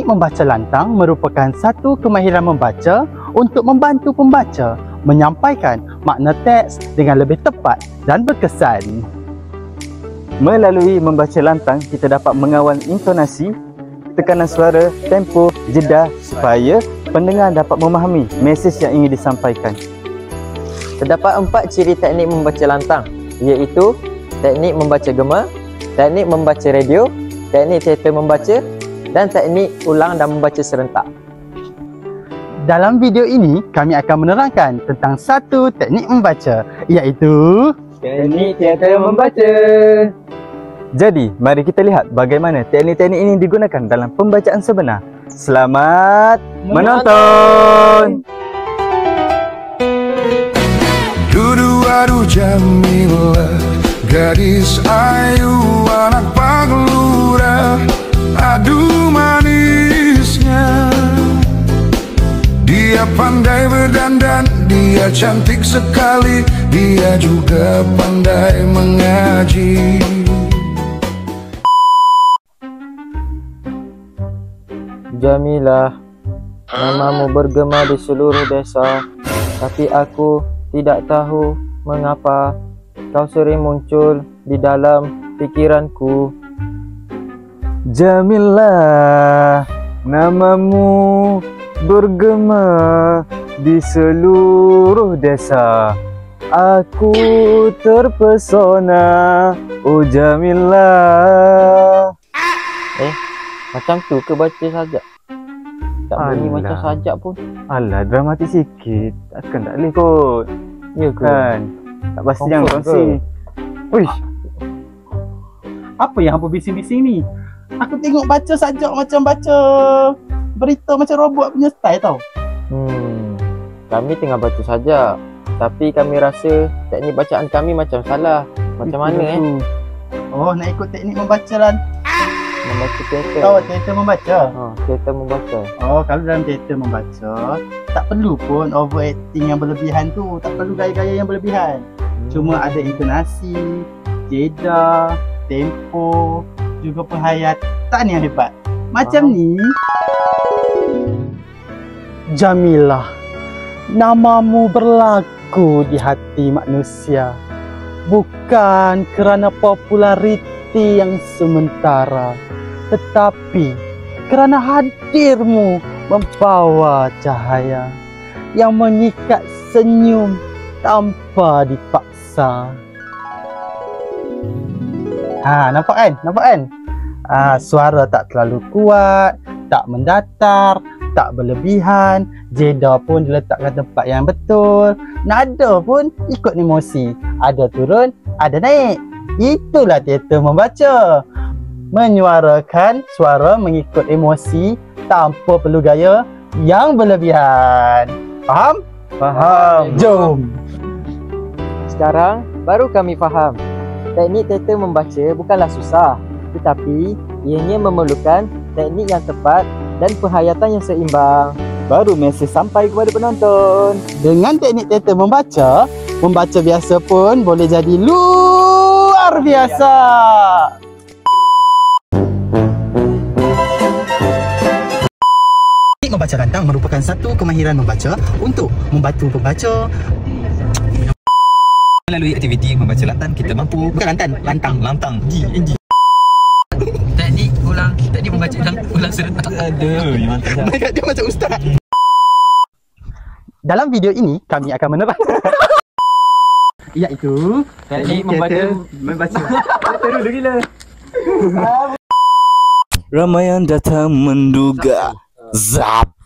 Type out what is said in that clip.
membaca lantang merupakan satu kemahiran membaca untuk membantu pembaca menyampaikan makna teks dengan lebih tepat dan berkesan. Melalui membaca lantang, kita dapat mengawal intonasi, tekanan suara, tempo, jeda supaya pendengar dapat memahami mesej yang ingin disampaikan. Terdapat 4 ciri teknik membaca lantang, iaitu teknik membaca gema, teknik membaca radio, teknik teater membaca dan teknik ulang dan membaca serentak. Dalam video ini, kami akan menerangkan tentang satu teknik membaca, iaitu Teknik teater membaca. Jadi, mari kita lihat bagaimana teknik-teknik ini digunakan dalam pembacaan sebenar. Selamat menonton! Aduh Jamilah, gadis ayu anak Paglura. Aduh manisnya, dia pandai berdandan, dia cantik sekali, dia juga pandai mengaji. Jamilah, namamu bergema di seluruh desa, tapi aku tidak tahu mengapa kau sering muncul di dalam pikiranku. Jamilah, namamu bergema di seluruh desa. Aku terpesona, oh Jamilah. Macam tu ke baca sajak? Tak bunyi macam sajak pun. Alah, dramatik sikit. Takkan tak boleh kot. Ya ke? Kan? Tak pasti jangan kongsi. Uish, apa yang hampa bising-bising ni? Aku tengok baca sajak macam baca berita macam robot punya style tau. Kami tengah baca sajak, tapi kami rasa teknik bacaan kami macam salah. Macam mana Oh, nak ikut teknik membaca lah. Membaca teater. Oh, teater membaca. Teater membaca. Oh, kalau dalam teater membaca, tak perlu pun overacting yang berlebihan tu. Tak perlu gaya-gaya yang berlebihan. Cuma ada intonasi, jeda, tempo, juga penghayatan yang hebat. Macam ni. Jamilah, namamu berlaku di hati manusia. Bukan kerana populariti yang sementara, tetapi kerana hadirmu membawa cahaya yang mengikat senyum tanpa dipaksa. Nampak kan? Nampak kan? Suara tak terlalu kuat, tak mendatar, tak berlebihan, jeda pun diletakkan tempat yang betul, nada pun ikut emosi, ada turun, ada naik. Itulah teater membaca. Menyuarakan suara mengikut emosi tanpa perlu gaya yang berlebihan. Faham? Faham. Jom. Sekarang baru kami faham. Teknik teater membaca bukanlah susah, tetapi ianya memerlukan teknik yang tepat dan penghayatan yang seimbang. Baru mesej sampai kepada penonton. Dengan teknik teater membaca, membaca biasa pun boleh jadi luar biasa. Teknik membaca lantang merupakan satu kemahiran membaca untuk membantu pembaca. Melalui aktiviti membaca lantang, kita mampu lantang teknik membaca ulang serentak. Aduh, mantap. Mereka dia macam ustaz. Dalam video ini kami akan menerangkan iaitu Teknik membaca. Terus gila. Ramai yang datang menduga. Zap.